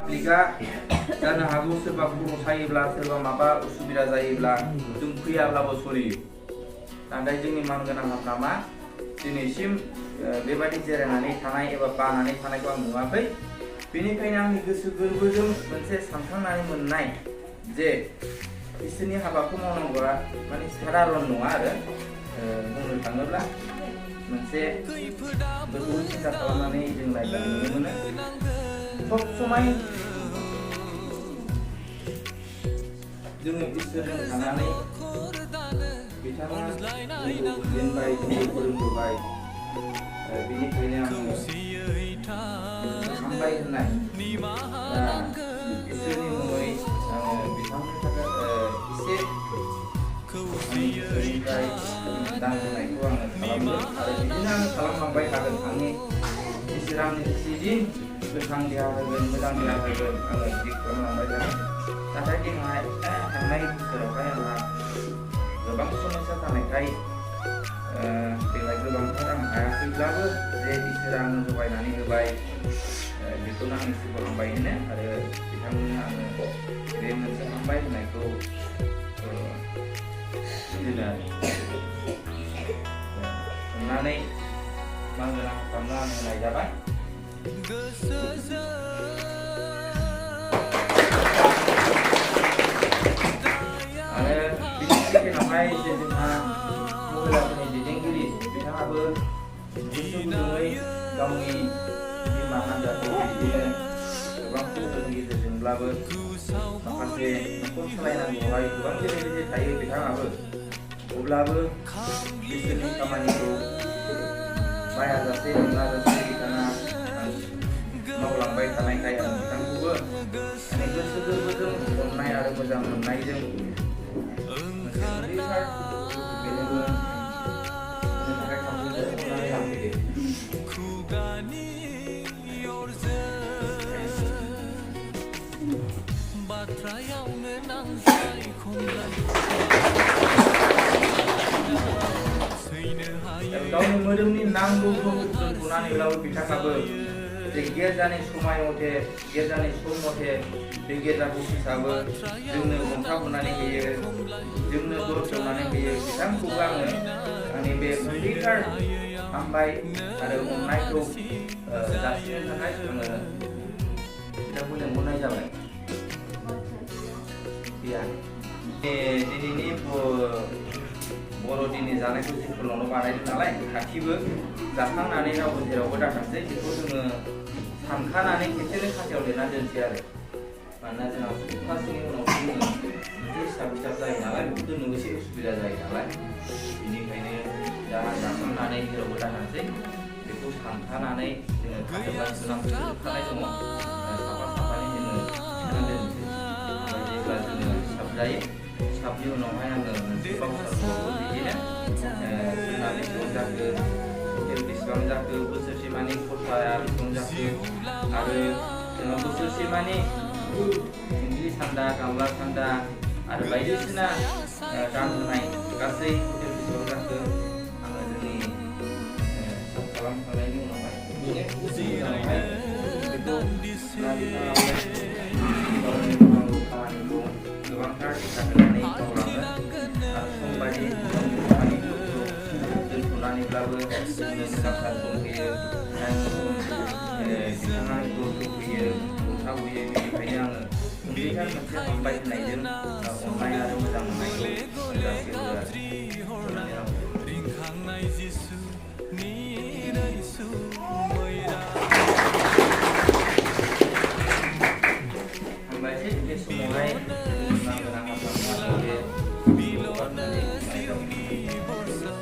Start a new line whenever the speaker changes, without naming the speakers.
लिगा जानो हागौ सोरबा खर' सायोब्ला सोरबा माबा उसुबिदा जायोब्ला जों फैयाब्लाबो सलियो नाथाय जोंनि मानगोनां हाफ्रामा दिनैसिम बेबादि जिरायनानै थानाय एबा बानानै थानायखौ आं नुवाखै बेनिखायनो आंनि गोसो गोरबोजों मोनसे सानखांनानै मोननाय जे इसोरनि हाबाखौ मावनांगौआ माने साधारन नङा आरो बुंनो थाङोब्ला मोनसे गोथौ सिन्ता खालामनानै जों नायनो नुनो मोनो सब समाय जोङो इसोरजों थानानै बिथाङा जोंखौ दैदेनबाय जोंखौ फोरोंबोबाय बेनिखायनो आङो हामबाय होननाय इसोरनि मुङै आङो बिथांनि थाखाय एसे गोसोनिफ्राय दान होनायखौ आङो खालामदों आरो बिदिनो आङो खालामलांबाय थागोन आंनि इसोरा आंनि जेदिन गोथां देहा होगोन मोजां देहा होगोन आङो बिदि खालामलांबाय थागोन नाथाय थांनाय बोसोरावहाय आंहा गोबां समस्या जानायखाय देग्लाय गोबांथार आं हायाखैब्लाबो जे इसोरा आंनो जगायनानै होबाय बेखौनो आं इसोरखौ हामबाय होनो आरो बिथांमोननो आङो बे मोनसे हामबाय होनायखौ होनो अननानै मानगोनां हामनो आं होनाय जाबाय आरो बिनि उनावहाय जे जोंहा महिलाफोरनि दैदेनगिरि बिथाङाबो गोसो गुदुङै गावनि बिमा हान्जाखौ बिदिनो गोबां खस्थ'नि गेजेरजोंब्लाबो माखासे न'खर सालायनांगौहाय गोबां बेले थायो बिथाङाबो अब्लाबो इसोरनि खामानिखौ बायाजासे मोनाजासे बिथाङा मावलांबाय थानायखाय आं बिथांखौबो माने गोसो गोरबोजों अननाय आरो मोजां मोननायजों मोनसे उन्दैथार बेनोबो थाखाय खामानिखौ अननानै लांफैदो गावनि मोदोमनि नांगौखौ दोनथ'नानैब्लाबो बिथाङाबो जे गिर्जानि समाय मथे गिर्जानि सम मथे बे गिर्जा अफिसाबो जोंनो गंथा हरनानै होयो जोंनो दर खेवनानै होयो बिथांखौबो आङो आंनि बे उन्दैथार हामबाय आरो अननायखौ जासिनो थाखाय आङो बिथांखौ लेंहरनाय जाबाय दिनैनि बर'दिननि जानायखौ जिखुनुआवनो बानायदों नालाय खाथिबो जाखांनानै रावबो जेरावबो दाथांसै बेखौ जोङो सानखानानै खेबसेनो खाथायाव लिरनानै दोनसै आरो मानोना जोंहा सप्तासेनि उनाव जोङो मोनसे हिसाब जायो नालाय बेखौ दोननो एसे उसुबिदा जायो नालाय बेनिखायनो दा जाखांनानै जेरावबो दाथांसै बेखौ सानखानानै जोङो खाथायाव सोनांजोबखानाय दङ साफानि जोङो सोनानै दोनसै जेब्ला जोङो हिसाब जायो हिसाबनि उनावहाय आङो मोनसे बावसारखौ बिदिनो जोंना बेसेबां जाखो हटेल बेसेबां जाखो बोसोरसे मानि खरसाया बेसेबां जाखो आरो जोंहा बोसोरसे मानि दिंग्रि सान्दा गामला सान्दा आरो बायदिसिना दान होनाय गासै हटेल बेसेबां जाखो आङो जोंनि हिसाब खालामखांनायनि उनावहाय उनावहाय बेखौ खामानिखौ गोबांथार दिथा होनानै मावलाङो आरो सम बायदि गावनि खामानिफोरखौ दोनथ'नानैब्लाबो जोंनो मोजांथार सम होयो बिथाङा दरखौ होयो गंथा होयो बेनिखायनो आङो उन्दैथार मोनसे हामबाय होनायजों अननाय आरो मोजां मोननायखौ जासिहरो हामबायसै बे समावहाय